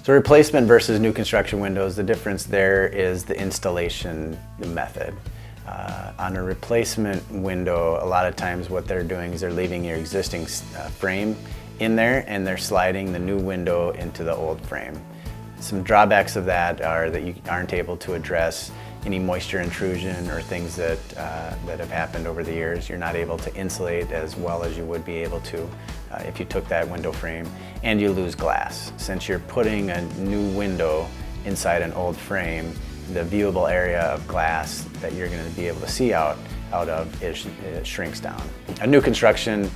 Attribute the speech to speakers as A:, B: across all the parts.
A: So replacement versus new construction windows, the difference there is the installation method. On a replacement window, a lot of times what they're doing is they're leaving your existing frame in there and they're sliding the new window into the old frame. Some drawbacks of that are that you aren't able to address any moisture intrusion or things that have happened over the years. You're not able to insulate as well as you would be able to if you took that window frame, and you lose glass. Since you're putting a new window inside an old frame, the viewable area of glass that you're going to be able to see out of it shrinks down. A new construction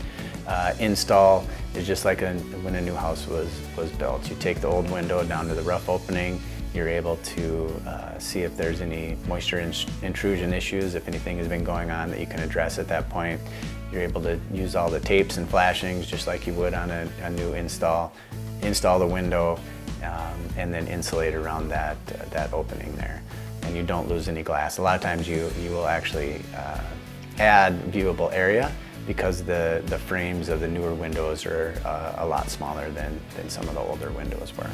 A: install is just like when a new house was built. You take the old window down to the rough opening, you're able to see if there's any moisture intrusion issues, if anything has been going on that you can address at that point. You're able to use all the tapes and flashings just like you would on a new install the window, and then insulate around that opening there. And you don't lose any glass. A lot of times you will actually add viewable area because the frames of the newer windows are a lot smaller than some of the older windows were.